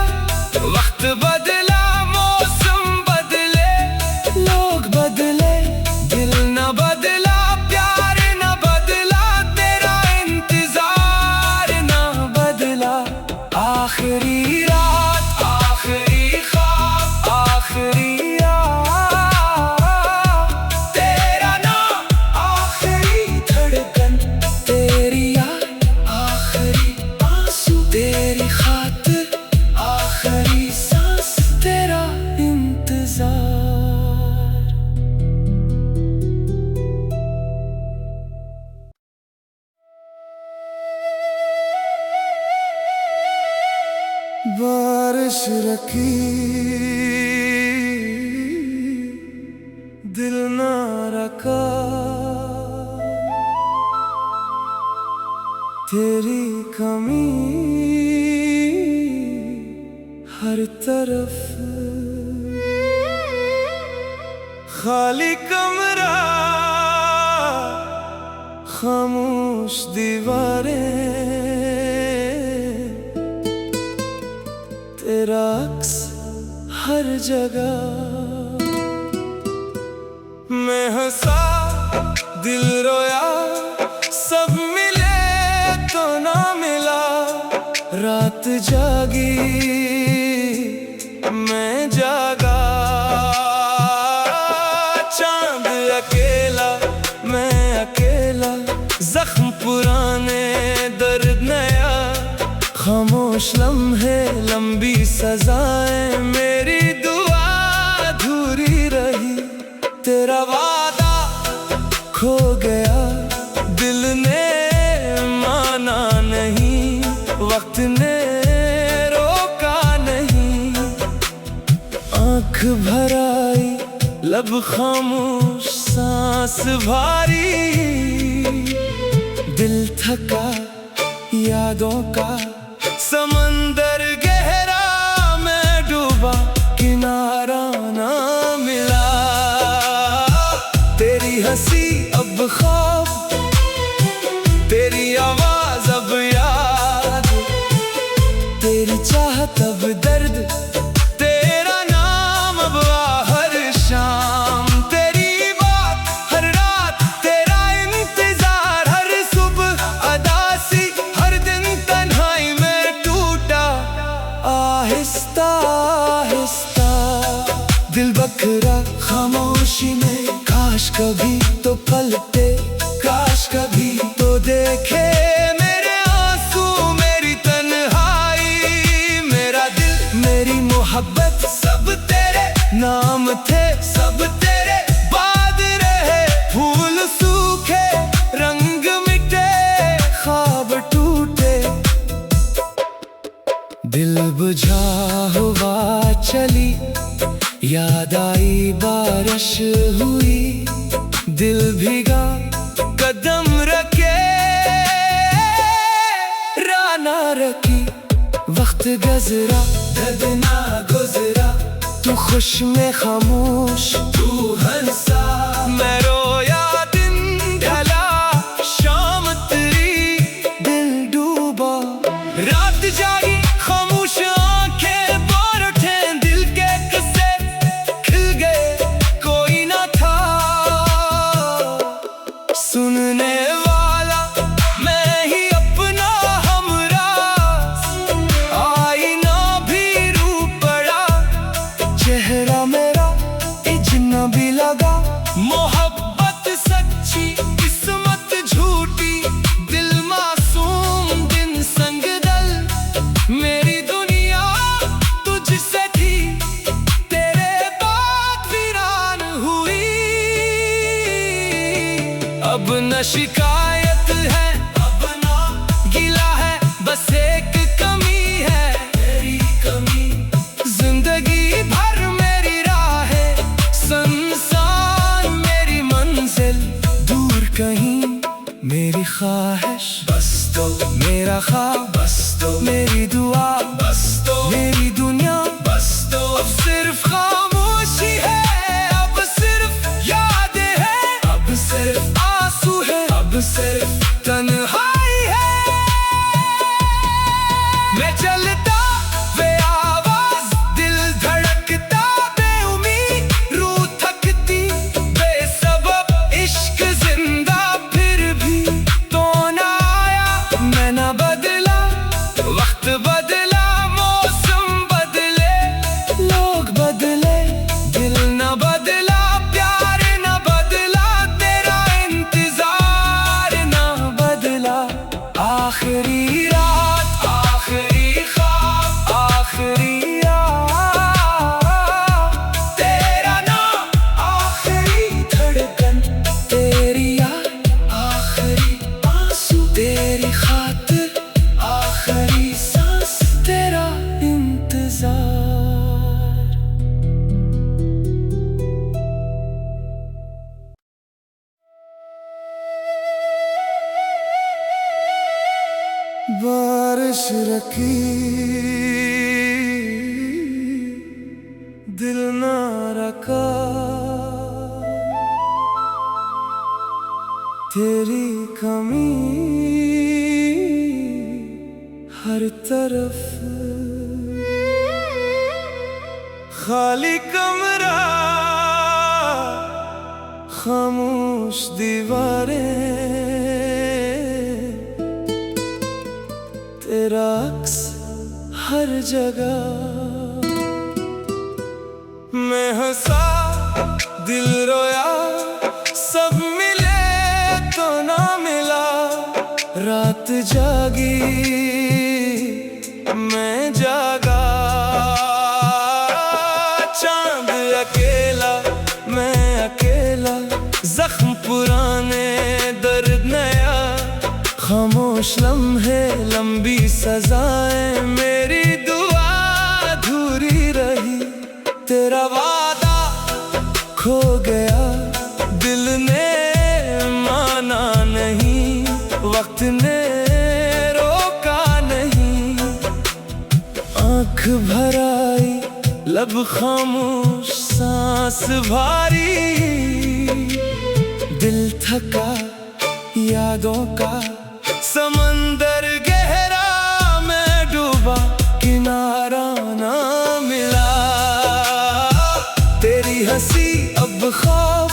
रखी दिल ना रखा तेरी कमी हर तरफ खाली कमरा खामोश दीवारें तेरा अक्स हर जगह मैं हंसा दिल रोया सब मिले तो ना मिला रात जागी मैं जागा चांद अकेला मैं अकेला जख्म पुराने दर्द नया खामोश लम्हे लंबी सजाएं मेरी दुआ अधूरी रही तेरा वादा खो गया दिल ने माना नहीं वक्त ने रोका नहीं आंख भर आई लब खामोश सांस भारी दिल थका यादों का समंदर गहरा मैं डूबा किनारा ना मिला तेरी हंसी अब ख्वाब तेरी आवाज अब याद तेरी चाहत अब दर्द तेरा नाम अब हर शाम तेरी बात हर रात तेरा इंतजार हर सुबह अदासी हर दिन तन्हाई में टूटा आहिस्ता आहिस्ता दिल बखरा खामोशी में काश कभी तो पलटे काश कभी तो देखे मेरे आंसू मेरी तन्हाई मेरा दिल मेरी मोहब्बत सब तेरे नाम थे सब तेरे बाद रहे फूल सूखे रंग मिटे ख्वाब टूटे दिल बुझा हुआ चली याद आई बारिश हुई दिल भीगा कदम रखे राना रखी वक्त गजरा दर्द ना गुजरा तू खुश में खामोश तू हंसा मैं रोया दिन ढला शाम तेरी दिल डूबा रात जागी खामोश आंखें बार उठे दिल के किस्से खिल गए कोई ना था सुनने वाला मैं ही अपना हमराज आईना भी रूप पड़ा चेहरा मेरा इजना भी लगा मोहब्बत सच्ची किस्मत झूठी दिल मासूम दिन संग दल मेरी दुनिया तुझसे थी तेरे बाद वीरान हुई अब न शिकायत है अब ना गिला है बस एक कमी है तेरी कमी जिंदगी भर मेरी राहें संसार मेरी मंजिल दूर कहीं मेरी ख्वाहिश बस तो मेरा ख्वाब बस तो मेरी दुआ बस तो मेरी दुनिया बस तो अब सिर्फ खामोशी है अब सिर्फ यादें हैं अब सिर्फ आंसू है अब सिर्फ तन्हाई है मैं चलता बेआवाज दिल धड़कता बेउम्मीद रूह थकती बेसबब इश्क जिंदा फिर भी तो ना आया मैं ना बदला वक्त बदला मौसम बदले लोग बदले दिल ना बदला प्यार ना बदला तेरा इंतजार ना बदला बारिश रखी दिल ना रखा, तेरी कमी हर तरफ, खाली कमरा खामोश दीवारें, तेरा अक्स हर जगह। मैं हंसा दिल रोया, सब मिले तो ना मिला, रात जागी मैं जागा, चांद अकेला मैं अकेला, जख्म पुराने दर्द नया, खामोश लम्हे लंबी सजाएं, मेरी दुआ अधूरी रही, तेरा वादा खो गया, दिल ने माना नहीं, वक्त ने रोका नहीं, आँख भर आई लब खामोश सांस भारी, दिल थका यादों का समंदर गहरा, मैं डूबा किनारा ना मिला, तेरी हंसी अब ख्वाब,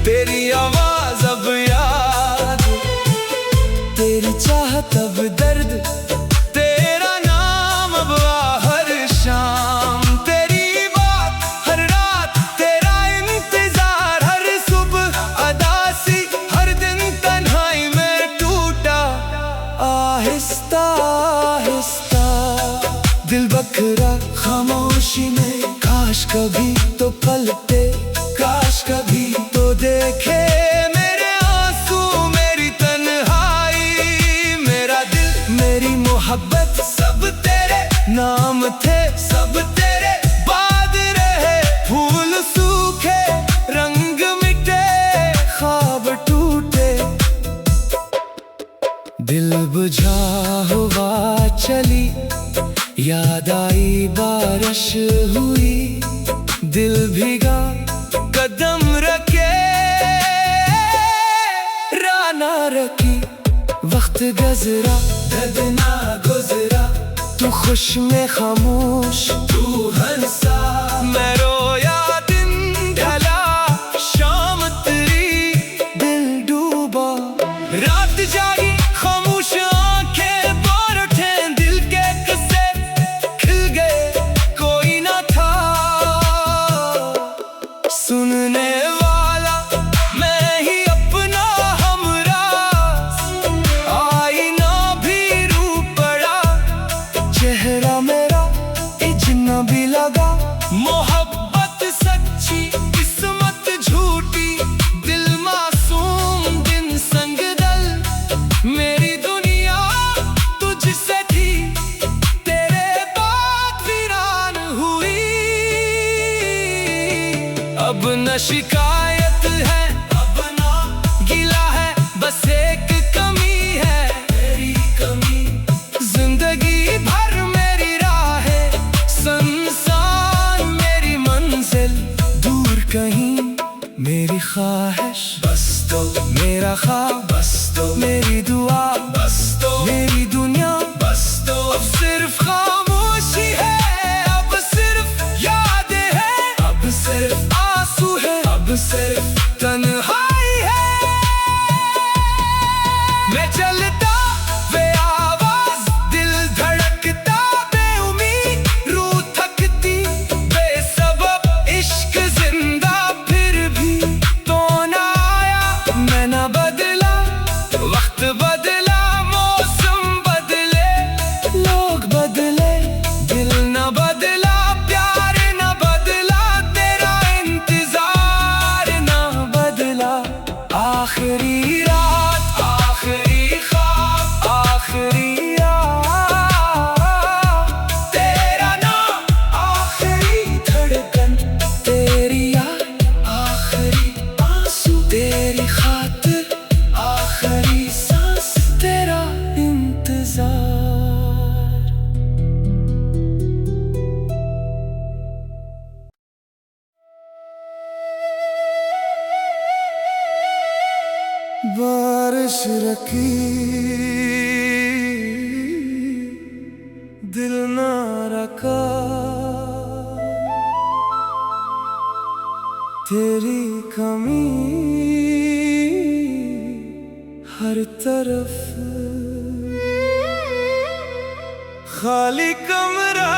तेरी आवाज अब याद, तेरी चाहत अब दर्द, तेरा नाम अब हर शाम, तेरी बात हर रात, तेरा इंतजार हर सुबह अदासी, हर दिन तन्हाई में टूटा आहिस्ता आहिस्ता, दिल बखरा खामोशी में, काश कभी तो पलटे, काश कभी तो देखे मेरे आंसू, मेरी तन्हाई, मेरा दिल मेरी मोहब्बत, सब तेरे नाम थे, सब तेरे बाद रहे, फूल सूखे रंग मिटे, ख्वाब टूटे, दिल बुझा हुआ चली, याद आई बारिश हुई, दिल भीगा कदम रखे, राना रखी, वक्त गुजरा दर्द ना गुजरा, तू खुश में खामोश तू हंसा, मैं रोया दिन ढला, शाम तेरी दिल डूबा, रात जागी खामोश आंखें बार उठे, दिल के किस्से खिल गए कोई ना था सुनने वाला, मैं ही अपना हमराज, आईना भी रू पड़ा, चेहरा मेरा इजना भी लगा, मोहब्बत सच्ची किस्मत झूठी, दिल मासूम दिन संग दल, मेरी दुनिया तुझसे थी, तेरे बाद वीरान हुई, अब न शिकायत है अब ना गिला है, बस एक कमी है तेरी कमी, जिंदगी भर मेरी राहें संसार, मेरी मंजिल दूर कहीं, मेरी ख्वाहिश बस तो मेरा ख्वाब, बस तो मेरी दुआ, बस तो मेरी दुनिया, बस तो अब सिर्फ खामोशी है, अब सिर्फ यादें हैं, अब सिर्फ आंसू है, अब सिर्फ तन्हाई है, मैं चलता बेआवाज, दिल धड़कता बेउम्मीद, रूह थकती बेसबब, इश्क जिंदा फिर भी तो ना आया, मैं ना बदला, वक्त बदला, मौसम बदले, लोग बदले, दिल ना बदला, प्यार ना बदला, तेरा इंतजार ना बदला, आखिरी रात आखिरी ख्वाब आखिरी रात, तेरा नाम आखिरी धड़कन, तेरी याद आखिरी आंसू, तेरी खातिर आखिरी सांस, तेरा बारिश रखी दिल ना रखा, तेरी कमी हर तरफ, खाली कमरा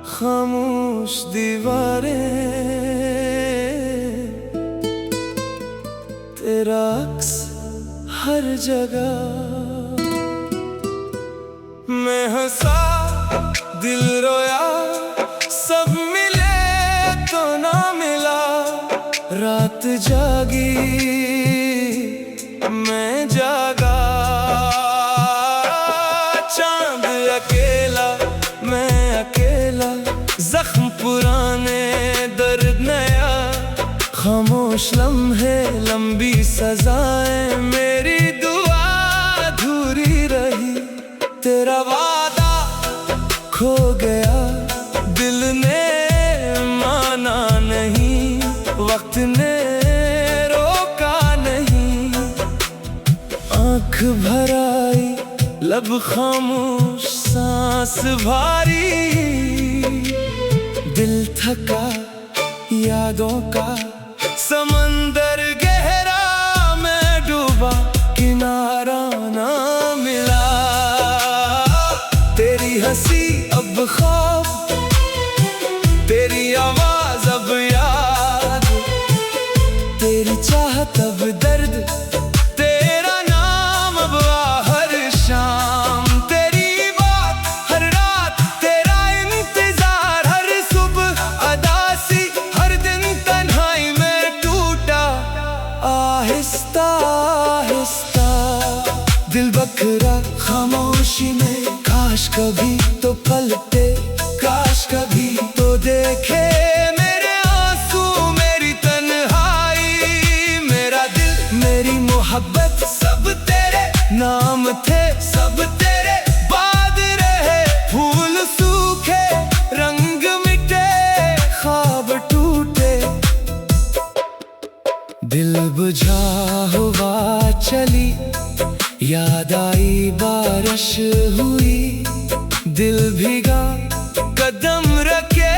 खामोश दीवारें, तेरा अक्स हर जगह। मैं हंसा दिल रोया, सब मिले तो ना मिला, रात जागी मैं जागा, चांद अकेला मैं अकेला, जख्म पुराने दर्द नया, खामोश लम्हे लंबी सजाएं, मेरी दुआ अधूरी रही, तेरा वादा खो गया, दिल ने माना नहीं, वक्त ने रोका नहीं, आँख भर आई लब खामोश सांस भारी, दिल थका यादों का समंदर गहरा, मैं डूबा किनारा ना मिला, तेरी हंसी अब ख्वाब, तेरी आवाज अब याद, तेरी चाहत अब दर्द, तेरा नाम अब हर शाम, तेरी बात हर रात, तेरा इंतजार हर सुबह अदासी, हर दिन तन्हाई में टूटा, आहिस्ता आहिस्ता दिल बकरा खामोशी में, काश कभी तो पलटे, काश कभी तो देखे मेरे आंसू, मेरी तन्हाई, मेरा दिल मेरी मोहब्बत, सब तेरे नाम थे, सब तेरे बाद रहे, फूल सूखे रंग मिटे, ख्वाब टूटे, दिल बुझा हुआ चली, याद आई बारिश हुई, दिल भीगा कदम रखे,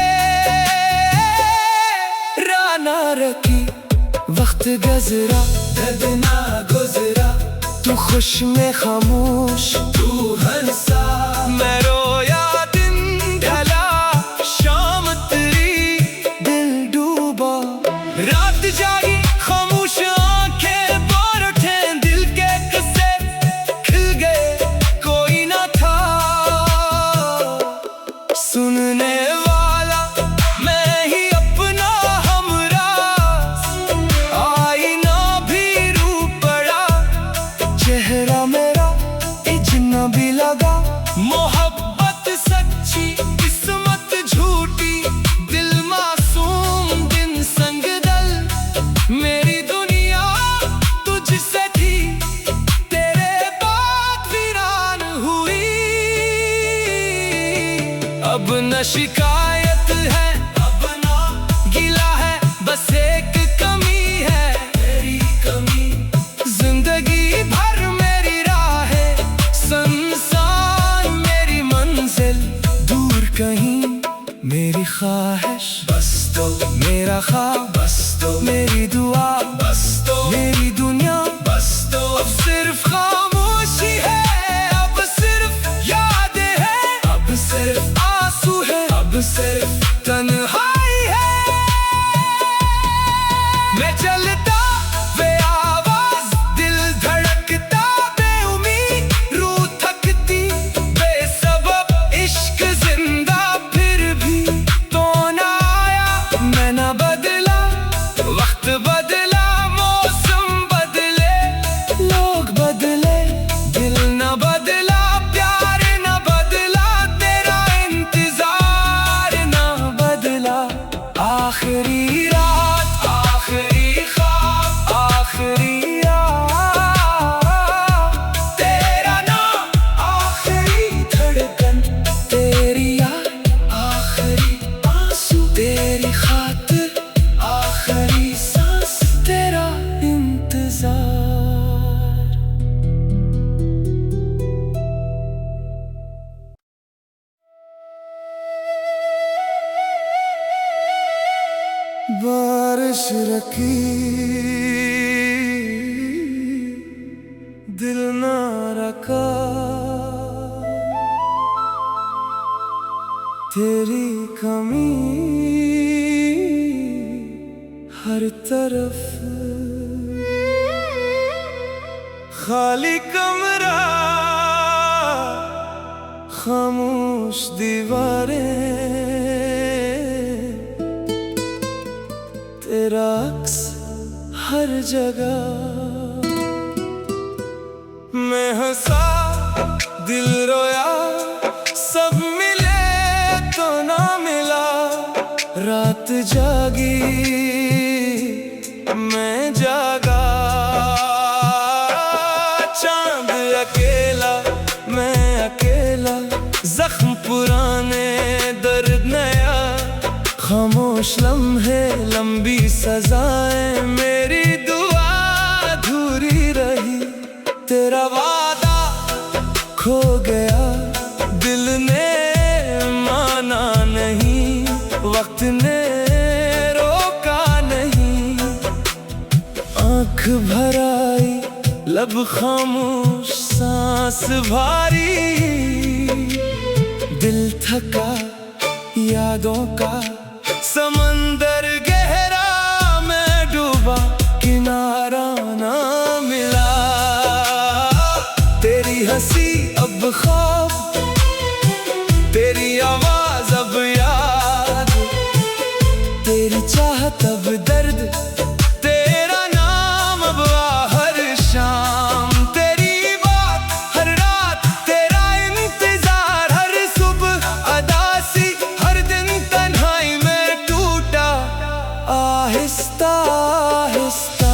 राना रखी, वक्त गुजरा दर्द ना गुजरा, तू खुश में खामोश तू हंसा, मैं रोया दिन ढला, शाम तेरी दिल डूबा, रात जागी खामोश आंखें बोर उठे, दिल के किस्से खिल गए कोई ना था, सुनने वाला मैं ही अपना हमराज, आईना भी रूप पड़ा, चेहरा मेरा इजना भी लगा, मोहब्बत सच्ची किस्मत झूठी, दिल मासूम दिन संग दल, मेरी दुनिया तुझसे थी, तेरे बाद वीरान हुई, अब न शिकायत है अब ना गिला है, बस एक कमी है तेरी कमी, जिंदगी भर मेरी राहें सुनसान, मेरी मंजिल दूर कहीं, मेरी ख्वाहिश बस तो मेरा ख्वाब, बस तो मेरी दुआ, बस तो मेरी दुनिया, बस तो अब सिर्फ खामोशी है, अब सिर्फ यादें हैं, अब सिर्फ आंसू है, अब दिल ना रखा, तेरी कमी हर तरफ, खाली कमरा, खामोश दीवारें, तेरा अक्स हर जगह। मैं हंसा दिल रोया, सब मिले तो ना मिला। रात जागी मैं जागा, चांद अकेला मैं अकेला, जख्म पुराने दर्द नया, खामोश लम्हे लंबी सजाएं, मेरी दुआ अधूरी रही। तेरा वादा खो गया, दिल ने माना नहीं, वक्त ने रोका नहीं। आँख भर आई, लब खामोश, सांस भारी, दिल थका यादों का समंदर गहरा, मैं डूबा किनारा ना मिला। तेरी हंसी अब ख्वाब, तेरी आवाज अब याद, तेरी चाहत अब दर्द, तेरा नाम अब हर शाम, तेरी बात हर रात, तेरा इंतजार हर सुबह अदासी, हर दिन तन्हाई में टूटा आहिस्ता आहिस्ता।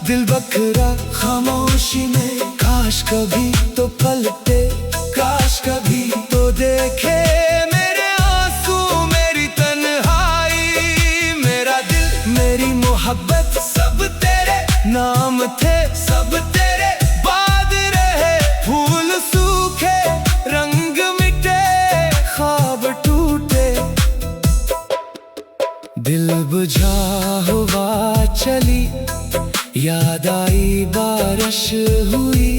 दिल बखरा खामोशी में, काश कभी तो पलटे, काश कभी तो देखे मेरे आंसू, मेरी तन्हाई, मेरा दिल मेरी मोहब्बत, सब तेरे नाम थे, सब तेरे बाद रहे। फूल सूखे, रंग मिटे, ख्वाब टूटे, दिल बुझा हुआ चली, याद आई बारिश हुई,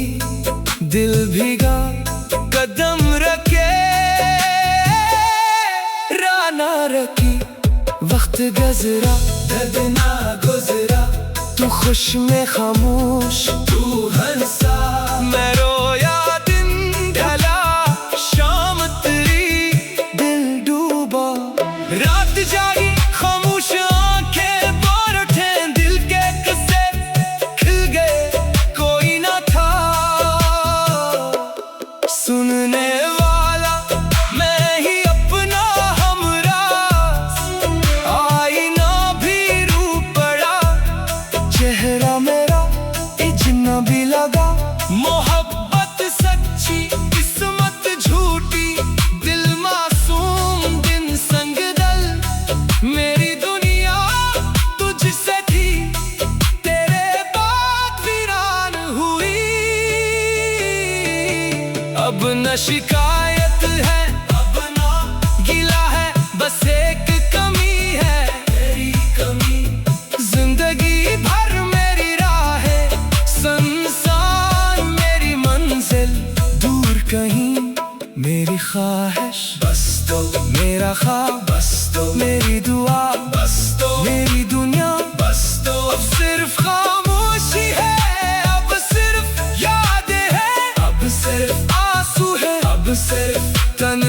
दिल भीगा कदम रखे, राना रखी, वक्त गजरा दर्द ना गुजरा, तू खुश में खामोश, तू हंसा मैं रोया, दिन ढला शाम तेरी, दिल डूबा रात जागी, खामोश आंखें बार उठे, दिल के किस्से खिल गए, कोई ना था सुनने वाला, मैं ही अपना हमराज, आईना भी रू पड़ा, चेहरा मेरा इजना भी लगा। मोहब्बत सच्ची, किस्मत झूठी, दिल मासूम, दिन संग दल, मेरी दुनिया तुझसे थी, तेरे बाद वीरान हुई। अब न शिकायत है, अब ना गिला है, बस एक कमी है, तेरी कमी। जिंदगी भर मेरी राहें, संसार मेरी मंजिल, दूर कहीं मेरी ख्वाहिश, बस तो मेरा ख्वाब, बस तो मेरी दुआ, बस तो मेरी दुनिया, बस तो अब सिर्फ खामोशी है, अब सिर्फ यादें हैं, अब सिर्फ आंसू है, अब सिर्फ तन्हाई।